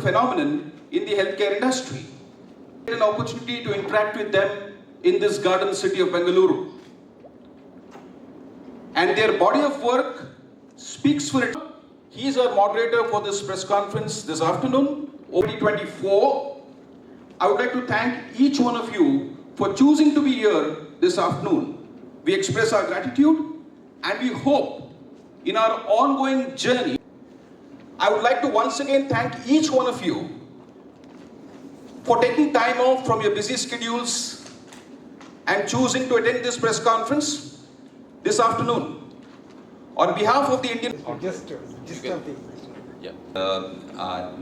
phenomenon in the healthcare industry. I had an opportunity to interact with them in this garden city of Bengaluru. And their body of work speaks for it. He is our moderator for this press conference this afternoon, 2024. I would like to thank each one of you for choosing to be here this afternoon. We express our gratitude and we hope in our ongoing journey. I would like to once again thank each one of you for taking time off from your busy schedules and choosing to attend this press conference this afternoon. On behalf of the Indian...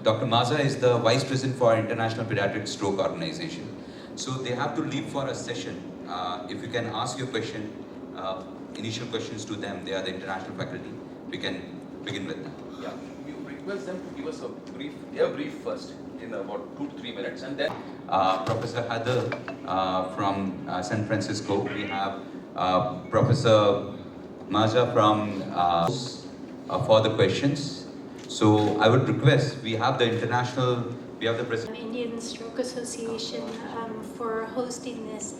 Dr. Maza is the Vice President for International Pediatric Stroke Organization. So they have to leave for a session. If you can ask your question, initial questions to them, they are the international faculty. We can begin with them. Yeah, we request them to give us a brief first in about 2 to 3 minutes, and then Professor Heather from San Francisco. We have Professor Maza from for the questions. So I would request, we have the president. Indian Stroke Association for hosting this.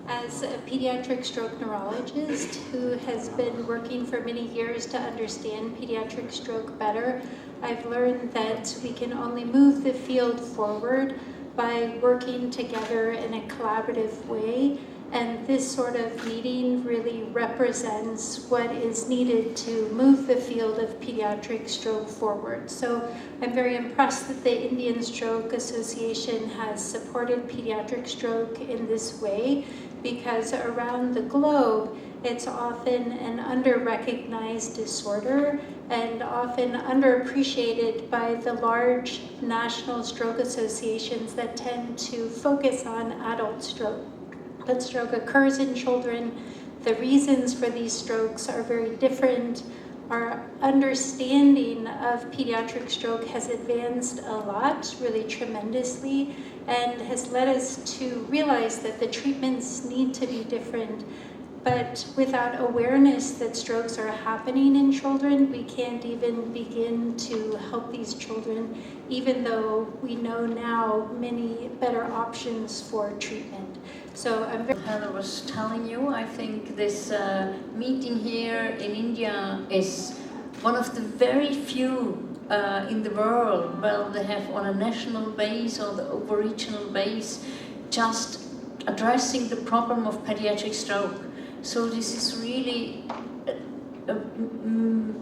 As a pediatric stroke neurologist who has been working for many years to understand pediatric stroke better, I've learned that we can only move the field forward by working together in a collaborative way. And this sort of meeting really represents what is needed to move the field of pediatric stroke forward. So I'm very impressed that the Indian Stroke Association has supported pediatric stroke in this way, because around the globe, it's often an under-recognized disorder and often underappreciated by the large national stroke associations that tend to focus on adult stroke. But stroke occurs in children. The reasons for these strokes are very different. Our understanding of pediatric stroke has advanced a lot, really tremendously, and has led us to realize that the treatments need to be different. But without awareness that strokes are happening in children, we can't even begin to help these children, even though we know now many better options for treatment. So I'm very... Heather was telling you, I think this meeting here in India is one of the very few in the world where they have on a national base or the over-regional base just addressing the problem of pediatric stroke. So this is really a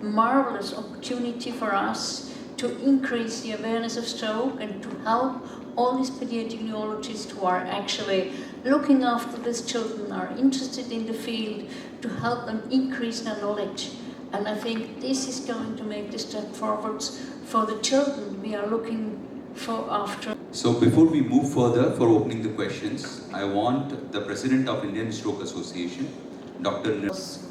marvelous opportunity for us to increase the awareness of stroke and to help all these pediatric neurologists who are actually looking after these children, are interested in the field, to help them increase their knowledge. And I think this is going to make the step forwards for the children we are looking for after. So before we move further for opening the questions, I want the President of Indian Stroke Association, Dr. You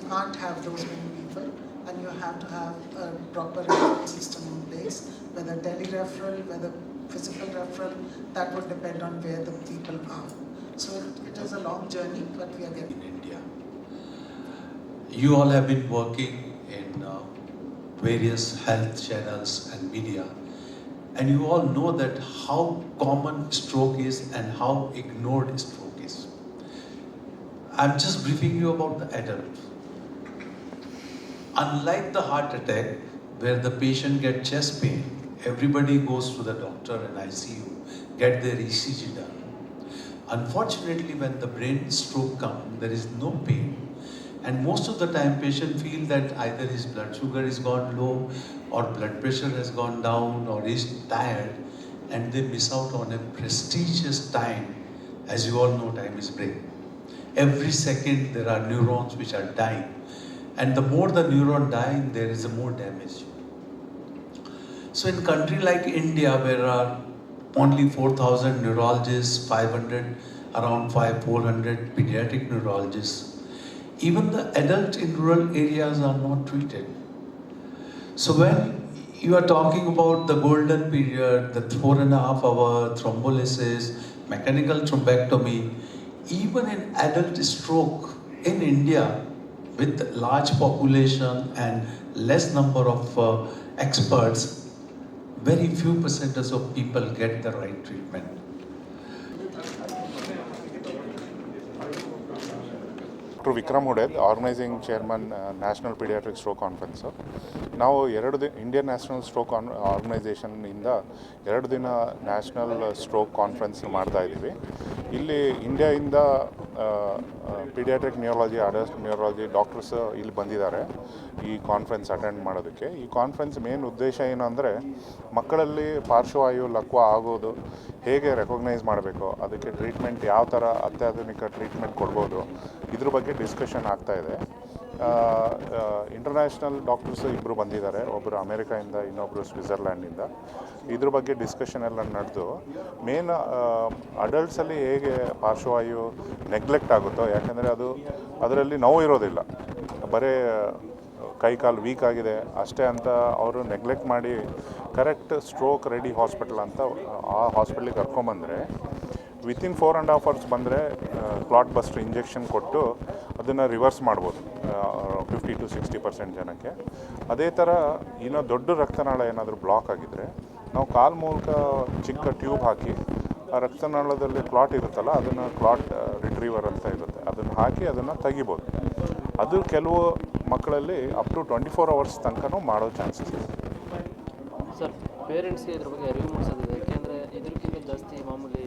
can't have those many people, and you have to have a proper referral system in place, whether tele-referral, whether physical referral, that would depend on where the people are. So it is a long journey, but we are getting in India. You all have been working in various health channels and media, and you all know that how common stroke is and how ignored stroke is. I'm just briefing you about the adult. Unlike the heart attack, where the patient gets chest pain, everybody goes to the doctor and ICU, get their ECG done. Unfortunately, when the brain stroke comes, there is no pain. And most of the time, patient feel that either his blood sugar is gone low, or blood pressure has gone down, or is tired, and they miss out on a prestigious time. As you all know, time is brain. Every second, there are neurons which are dying. And the more the neuron dying, there is more damage. So in a country like India, where there are only 4,000 neurologists, around 400 pediatric neurologists, even the adult in rural areas are not treated. So when you are talking about the golden period, the 4.5-hour thrombolysis, mechanical thrombectomy, even in adult stroke in India, with large population and less number of experts, very few percentage of people get the right treatment. Dr. Vikram Huded, Organizing Chairman, National Pediatric Stroke Conference. ನಾವು Indian national stroke ಆರ್ಗನೈಸೇಷನ್ನಿಂದ 2 ದಿನ national stroke conference ಮಾಡ್ತಾ ಇದ್ದೀವಿ. ಇಲ್ಲಿ ಇಂಡಿಯಾಯಿಂದ pediatric neurology, adult neurology doctors ಇಲ್ಲಿ ಬಂದಿದ್ದಾರೆ ಈ ಕಾನ್ಫರೆನ್ಸ್ ಅಟೆಂಡ್ ಮಾಡೋದಕ್ಕೆ. ಈ ಕಾನ್ಫರೆನ್ಸ್ ಮೇನ್ ಉದ್ದೇಶ ಏನು ಅಂದರೆ ಮಕ್ಕಳಲ್ಲಿ ಪಾರ್ಶ್ವವಾಯು ಲಕ್ವ ಆಗೋದು ಹೇಗೆ ರೆಕಗ್ನೈಸ್ ಮಾಡಬೇಕು, ಅದಕ್ಕೆ ಟ್ರೀಟ್ಮೆಂಟ್ ಯಾವ ಥರ ಅತ್ಯಾಧುನಿಕ ಟ್ರೀಟ್ಮೆಂಟ್ ಕೊಡ್ಬೋದು, ಇದ್ರ ಬಗ್ಗೆ ಡಿಸ್ಕಷನ್ ಆಗ್ತಾಯಿದೆ. ಇಂಟರ್ನ್ಯಾಷನಲ್ ಡಾಕ್ಟರ್ಸ್ ಇಬ್ಬರು ಬಂದಿದ್ದಾರೆ, ಒಬ್ಬರು ಅಮೇರಿಕಾಯಿಂದ, ಇನ್ನೊಬ್ಬರು ಸ್ವಿಟ್ಜರ್ಲ್ಯಾಂಡಿಂದ. ಇದ್ರ ಬಗ್ಗೆ ಡಿಸ್ಕಷನ್ ಎಲ್ಲ ನಡೆದು ಮೇನ್ ಅಡಲ್ಟ್ಸಲ್ಲಿ ಹೇಗೆ ಪಾರ್ಶ್ವವಾಯು ನೆಗ್ಲೆಕ್ಟ್ ಆಗುತ್ತೋ, ಯಾಕೆಂದರೆ ಅದರಲ್ಲಿ ನೋವು ಇರೋದಿಲ್ಲ, ಬರೀ ಕೈ ಕಾಲು ವೀಕ್ ಆಗಿದೆ ಅಷ್ಟೇ ಅಂತ ಅವರು ನೆಗ್ಲೆಕ್ಟ್ ಮಾಡಿ ಕರೆಕ್ಟ್ ಸ್ಟ್ರೋಕ್ ರೆಡಿ ಹಾಸ್ಪಿಟಲ್ ಅಂತ ಆ ಹಾಸ್ಪಿಟ್ಲಿಗೆ ಕರ್ಕೊಂಬಂದರೆ ವಿತಿನ್ 4.5 hours ಬಂದರೆ ಕ್ಲಾಟ್ ಬಸ್ಟರ್ ಇಂಜೆಕ್ಷನ್ ಕೊಟ್ಟು ಅದನ್ನು ರಿವರ್ಸ್ ಮಾಡ್ಬೋದು 50 to 60% ಜನಕ್ಕೆ. ಅದೇ ಥರ ಇನ್ನೂ ದೊಡ್ಡ ರಕ್ತನಾಳ ಏನಾದರೂ ಬ್ಲಾಕ್ ಆಗಿದ್ದರೆ ನಾವು ಕಾಲು ಮೂಲಕ ಚಿಕ್ಕ ಟ್ಯೂಬ್ ಹಾಕಿ ಆ ರಕ್ತನಾಳದಲ್ಲಿ ಕ್ಲಾಟ್ ಇರುತ್ತಲ್ಲ ಅದನ್ನು ಕ್ಲಾಟ್ ರಿಟ್ರೀವರ್ ಅಂತ ಇರುತ್ತೆ, ಅದನ್ನು ಹಾಕಿ ಅದನ್ನು ತೆಗಿಬೋದು. ಅದು ಕೆಲವು ಮಕ್ಕಳಲ್ಲಿ ಅಪ್ ಟು 24 hours ತನಕ ಮಾಡೋ ಚಾನ್ಸಸ್ ಇದೆ. ಸರ್, ಪೇರೆಂಟ್ಸ್ಗೆ ಇದ್ರ ಬಗ್ಗೆ ಅರಿವು ಮೂಡಿಸೋದಿದೆ, ಯಾಕೆಂದರೆ ಇದಕ್ಕಿಂತ ಜಾಸ್ತಿ ಮಾಮೂಲಿ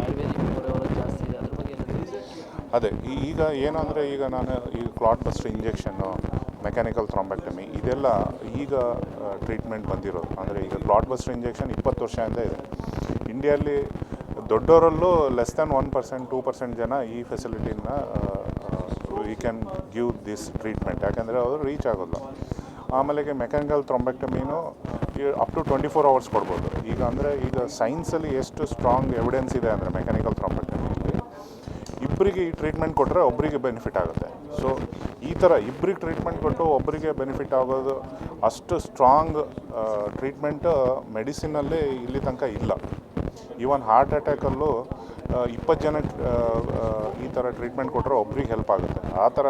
ಆಯುರ್ವೇದಿಕ್ ಜಾಸ್ತಿ ಇದೆ, ಅದ್ರ ಬಗ್ಗೆ ಏನಾದರೂ? ಅದೇ ಈಗ ಏನಂದರೆ ಈಗ clot buster injection, mechanical thrombectomy ಇದೆಲ್ಲ ಈಗ ಟ್ರೀಟ್ಮೆಂಟ್ ಬಂದಿರೋದು. ಅಂದರೆ ಈಗ ಕ್ಲಾಟ್ ಬಸ್ಟರ್ ಇಂಜೆಕ್ಷನ್ 20 ವರ್ಷದಿಂದ ಇದೆ. ಇಂಡಿಯಲ್ಲಿ ದೊಡ್ಡವರಲ್ಲೂ ಲೆಸ್ ದ್ಯಾನ್ 1%, 2% ಜನ ಈ ಫೆಸಿಲಿಟಿನ we can give this treatment, ಯಾಕೆಂದರೆ ಅವರು ರೀಚ್ ಆಗೋಲ್ಲ. ಆಮೇಲೆ ಮೆಕ್ಯಾನಿಕಲ್ ಥ್ರಾಂಬೆಕ್ಟಮಿನೂ ಅಪ್ ಟು 24 hours ಕೊಡ್ಬೋದು. ಈಗ ಸೈನ್ಸಲ್ಲಿ ಎಷ್ಟು ಸ್ಟ್ರಾಂಗ್ ಎವಿಡೆನ್ಸ್ ಇದೆ ಅಂದರೆ ಮೆಕ್ಯಾನಿಕಲ್ ಥ್ರಾಂಬೆಕ್ಟಮಿಯಲ್ಲಿ ಇಬ್ಬರಿಗೆ ಈ ಟ್ರೀಟ್ಮೆಂಟ್ ಕೊಟ್ಟರೆ ಒಬ್ಬರಿಗೆ ಬೆನಿಫಿಟ್ ಆಗುತ್ತೆ. ಸೊ ಈ ಥರ ಇಬ್ಬರಿಗೆ ಟ್ರೀಟ್ಮೆಂಟ್ ಕೊಟ್ಟು ಒಬ್ಬರಿಗೆ ಬೆನಿಫಿಟ್ ಆಗೋದು ಅಷ್ಟು ಸ್ಟ್ರಾಂಗ್ ಟ್ರೀಟ್ಮೆಂಟ್ ಮೆಡಿಸಿನಲ್ಲಿ ಇಲ್ಲಿ ತನಕ ಇಲ್ಲ. ಈವನ್ ಹಾರ್ಟ್ ಅಟ್ಯಾಕಲ್ಲೂ 20 ಜನಕ್ಕೆ ಈ ಥರ ಟ್ರೀಟ್ಮೆಂಟ್ ಕೊಟ್ಟರೆ ಒಬ್ರಿಗೆ ಹೆಲ್ಪ್ ಆಗುತ್ತೆ. ಆ ಥರ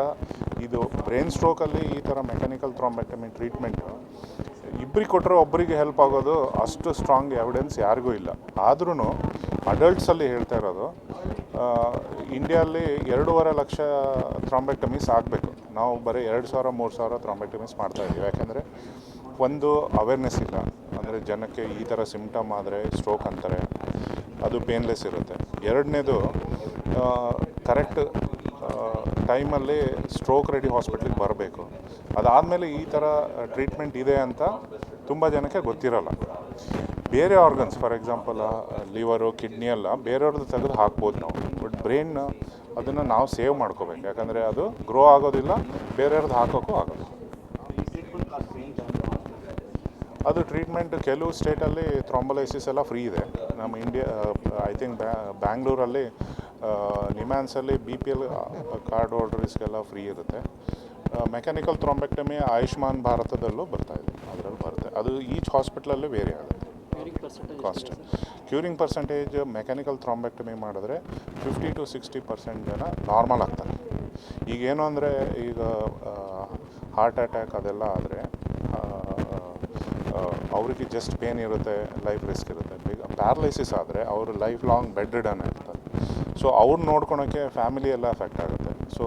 ಇದು ಬ್ರೈನ್ ಸ್ಟ್ರೋಕಲ್ಲಿ ಈ ಥರ ಮೆಕ್ಯಾನಿಕಲ್ ಥ್ರಾಂಬೆಕ್ಟಮಿ ಟ್ರೀಟ್ಮೆಂಟು ಇಬ್ಬರಿಗೆ ಕೊಟ್ಟರೆ ಒಬ್ಬರಿಗೆ ಹೆಲ್ಪ್ ಆಗೋದು ಅಷ್ಟು ಸ್ಟ್ರಾಂಗ್ ಎವಿಡೆನ್ಸ್ ಯಾರಿಗೂ ಇಲ್ಲ. ಆದ್ರೂ ಅಡಲ್ಟ್ಸಲ್ಲಿ ಹೇಳ್ತಾ ಇರೋದು ಇಂಡಿಯಲ್ಲಿ 2.5 ಲಕ್ಷ ಥ್ರಾಂಬೆಕ್ಟಮೀಸ್ ಆಗಬೇಕು. ನಾವು ಬರೀ 2,000-3,000 ಥ್ರಾಂಬೆಕ್ಟಮೀಸ್ ಮಾಡ್ತಾಯಿದ್ದೀವಿ, ಯಾಕೆಂದರೆ ಒಂದು ಅವೇರ್ನೆಸ್ ಇಲ್ಲ. ಅಂದರೆ ಜನಕ್ಕೆ ಈ ಥರ ಸಿಮ್ಟಮ್ ಆದರೆ ಸ್ಟ್ರೋಕ್ ಅಂತಾರೆ, ಅದು ಪೇನ್ಲೆಸ್ ಇರುತ್ತೆ. ಎರಡನೇದು ಕರೆಕ್ಟ್ ಟೈಮಲ್ಲಿ ಸ್ಟ್ರೋಕ್ ರೆಡಿ ಹಾಸ್ಪಿಟ್ಲಿಗೆ ಬರಬೇಕು. ಅದಾದಮೇಲೆ ಈ ಥರ ಟ್ರೀಟ್ಮೆಂಟ್ ಇದೆ ಅಂತ ತುಂಬ ಜನಕ್ಕೆ ಗೊತ್ತಿರೋಲ್ಲ. ಬೇರೆ organs, for example liver, kidney ಎಲ್ಲ ಬೇರೆಯವ್ರದ್ದು ತೆಗೆದು ಹಾಕ್ಬೋದು ನಾವು, ಬಟ್ ಬ್ರೈನ್ ಅದನ್ನು ನಾವು ಸೇವ್ ಮಾಡ್ಕೋಬೇಕು, ಯಾಕಂದರೆ ಅದು ಗ್ರೋ ಆಗೋದಿಲ್ಲ, ಬೇರೆಯವ್ರದ್ದು ಹಾಕೋಕ್ಕೂ ಆಗೋದು. ಅದು ಟ್ರೀಟ್ಮೆಂಟ್ ಕೆಲವು ಸ್ಟೇಟಲ್ಲಿ ಥ್ರಾಂಬೋಲೈಸಿಸ್ ಎಲ್ಲ ಫ್ರೀ ಇದೆ. ನಮ್ಮ ಐ ಥಿಂಕ್ ಬ್ಯಾಂಗ್ಳೂರಲ್ಲಿ ನಿಮ್ಯಾನ್ಸಲ್ಲಿ BPL ಕಾರ್ಡ್ ಹೋಲ್ಡರ್ಸ್ಗೆಲ್ಲ ಫ್ರೀ ಇರುತ್ತೆ. ಮೆಕ್ಯಾನಿಕಲ್ ಥ್ರಾಂಬೆಕ್ಟಮಿ ಆಯುಷ್ಮಾನ್ ಭಾರತದಲ್ಲೂ ಬರ್ತಾಯಿದೆ, ಅದರಲ್ಲಿ ಬರುತ್ತೆ. ಅದು ಈಚ್ ಹಾಸ್ಪಿಟ್ಲಲ್ಲೂ ವೇರಿ ಆಗುತ್ತೆ cost. Curing percentage mechanical thrombectomy ಮಾಡಿದ್ರೆ 50 to 60% ಜನ ನಾರ್ಮಲ್ ಆಗ್ತಾರೆ. ಈಗೇನು ಅಂದರೆ ಈಗ ಹಾರ್ಟ್ ಅಟ್ಯಾಕ್ ಅದೆಲ್ಲ ಆದರೆ ಅವರಿಗೆ ಜಸ್ಟ್ ಪೇನ್ ಇರುತ್ತೆ, ಲೈಫ್ ರಿಸ್ಕ್ ಇರುತ್ತೆ. ಪ್ಯಾರಲೈಸಿಸ್ ಆದರೆ ಅವರು ಲೈಫ್ ಲಾಂಗ್ ಬೆಡ್ ರಿಡನ್ ಇರ್ತಾರೆ. ಸೊ ಅವ್ರು ನೋಡ್ಕೊಳೋಕ್ಕೆ ಫ್ಯಾಮಿಲಿ ಎಲ್ಲ ಎಫೆಕ್ಟ್ ಆಗುತ್ತೆ. ಸೊ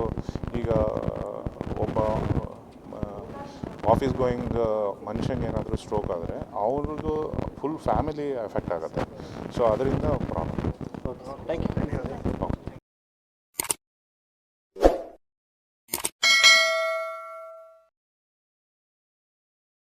ಈಗ ಒಬ್ಬ ಆಫೀಸ್ ಗೋಯಿಂಗ್ ಮನುಷ್ಯಂಗೆ ಏನಾದರೂ ಸ್ಟ್ರೋಕ್ ಆದರೆ ಅವ್ರಿಗೂ ಫುಲ್ ಫ್ಯಾಮಿಲಿ ಎಫೆಕ್ಟ್ ಆಗುತ್ತೆ. ಸೊ ಅದರಿಂದ ಪ್ರಾಬ್ಲಮ್. Thank you.